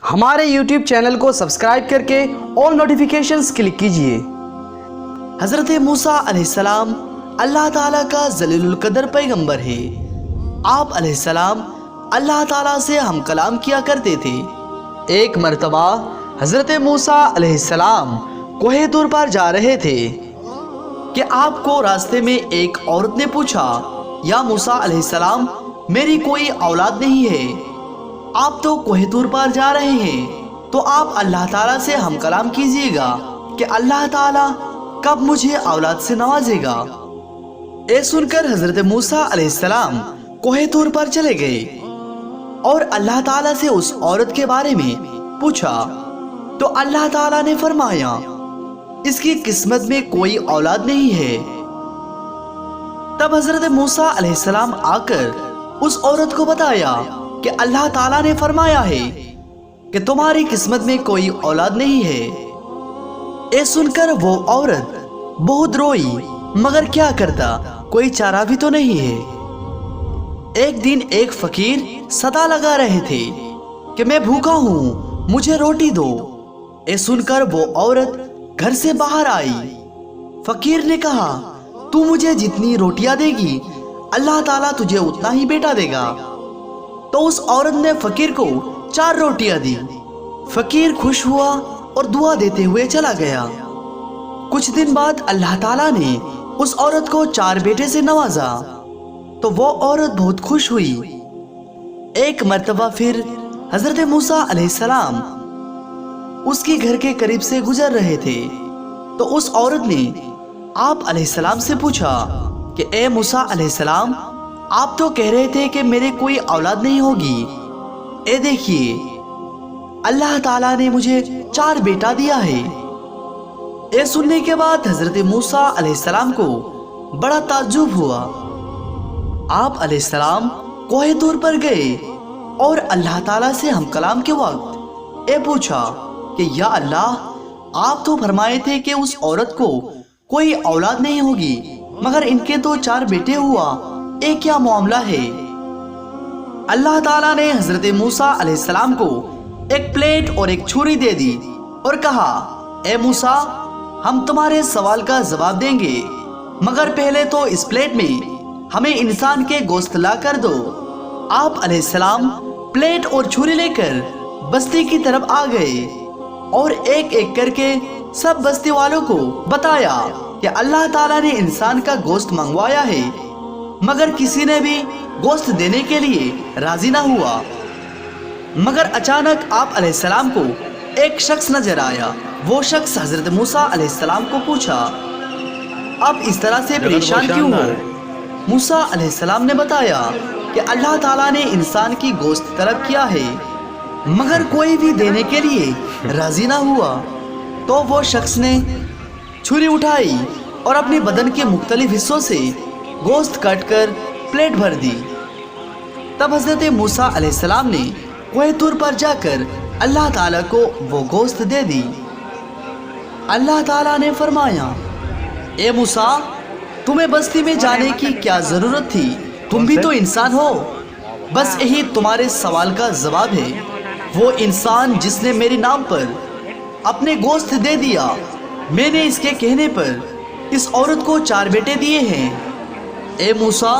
हमारे YouTube channel को subscribe करके ऑल नोटिफिकेशंस क्लिक कीजिए। हज़रत मूसा अलैहिस्सलाम अल्लाह ताला का जलीलुल कदर पैगंबर है। आप अलैहिस्सलाम अल्लाह ताला से हम कलाम किया करते थे। एक मर्तबा हज़रत मूसा अलैहिस्सलाम कोहे तूर पर जा रहे थे कि आपको रास्ते में एक औरत ने पूछा, या मूसा अलैहिस्सलाम, मेरी कोई औलाद नहीं है, आप तो कोहे तूर पर जा रहे हैं, तो आप अल्लाह ताला से हम कलाम कीजिएगा कि अल्लाह ताला कब मुझे औलाद से नवाजेगा। ये सुनकर हज़रत मूसा अलैहिस्सलाम कोहे तूर पर चले गए और अल्लाह ताला से उस औरत के बारे में पूछा, तो अल्लाह ताला ने फरमाया, इसकी किस्मत में कोई औलाद नहीं है। तब हज़रत मूसा अलैहिस्सलाम आकर उस औरत को बताया कि अल्लाह ताला ने फरमाया है कि तुम्हारी किस्मत में कोई औलाद नहीं है। ये सुनकर वो औरत बहुत रोई, मगर क्या करता, कोई चारा भी तो नहीं है। एक दिन एक फकीर सदा लगा रहे थे कि मैं भूखा हूँ, मुझे रोटी दो। ये सुनकर वो औरत घर से बाहर आई। फकीर ने कहा, तू मुझे जितनी रोटियां देगी अल्लाह ताला तुझे उतना ही बेटा देगा। तो उस औरत ने फकीर को 4 रोटियां दी। फकीर खुश हुआ और दुआ देते हुए चला गया। कुछ दिन बाद अल्लाह ताला ने उस औरत को 4 बेटे से नवाजा, तो वो औरत बहुत खुश हुई। एक मर्तबा फिर हज़रत मूसा अलैहिस्सलाम उसके घर के करीब से गुजर रहे थे, तो उस औरत ने आप अलैहिस्सलाम से पूछा कि ए मूसा अलैहिस्सलाम, आप तो कह रहे थे कि मेरे कोई औलाद नहीं होगी। ए देखिए, अल्लाह ताला ने मुझे 4 बेटा दिया है। ये सुनने के बाद हज़रत मूसा अलैहिस्सलाम को बड़ा ताज्जुब हुआ। आप अलैहिस्सलाम कोहे तूर पर गए और अल्लाह ताला से हम कलाम के वक्त ये पूछा कि या अल्लाह, आप तो फरमाए थे कि उस औरत को कोई औलाद नहीं होगी, मगर इनके तो 4 बेटे हुआ, ये क्या मामला है। अल्लाह ताला ने हज़रत मूसा अलैहिस्सलाम को एक प्लेट और एक छुरी दे दी और कहा, ए मूसा, हम तुम्हारे सवाल का जवाब देंगे, मगर पहले तो इस प्लेट में हमें इंसान के गोश्त ला कर दो। आप अलैहिस्सलाम प्लेट और छुरी लेकर बस्ती की तरफ आ गए और एक एक करके सब बस्ती वालों को बताया कि अल्लाह ताला ने इंसान का गोश्त मंगवाया है, मगर किसी ने भी गोश्त देने के लिए राजी ना हुआ। मगर अचानक आप अलैहिस्सलाम को एक शख्स नजर आया। वो शख्स हज़रत मूसा अलैहिस्सलाम को पूछा, आप इस तरह से परेशान क्यों हो? मूसा अलैहिस्सलाम ने बताया कि अल्लाह ताला ने इंसान की गोश्त तलब किया है, मगर कोई भी देने के लिए राजी ना हुआ। तो वो शख्स ने छुरी उठाई और अपने बदन के मुख्तलिफ हिस्सों से गोश्त काटकर प्लेट भर दी। तब हज़रत मूसा अलैहिस्सलाम ने कोहे तूर पर जाकर अल्लाह ताला को वो गोश्त दे दी। अल्लाह ताला ने फरमाया, ए मूसा, तुम्हें बस्ती में जाने की क्या ज़रूरत थी, तुम भी तो इंसान हो। बस यही तुम्हारे सवाल का जवाब है। वो इंसान जिसने मेरे नाम पर अपने गोश्त दे दिया, मैंने इसके कहने पर इस औरत को 4 बेटे दिए हैं। ए मूसा,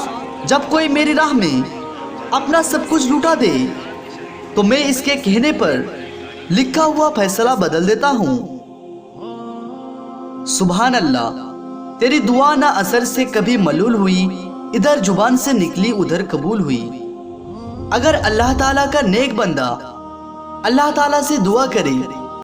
जब कोई मेरी राह में अपना सब कुछ लुटा दे, तो मैं इसके कहने पर लिखा हुआ फैसला बदल देता हूँ। सुभान अल्लाह, तेरी दुआ ना असर से कभी मलूल हुई, इधर जुबान से निकली उधर कबूल हुई। अगर अल्लाह ताला का नेक बंदा अल्लाह ताला से दुआ करे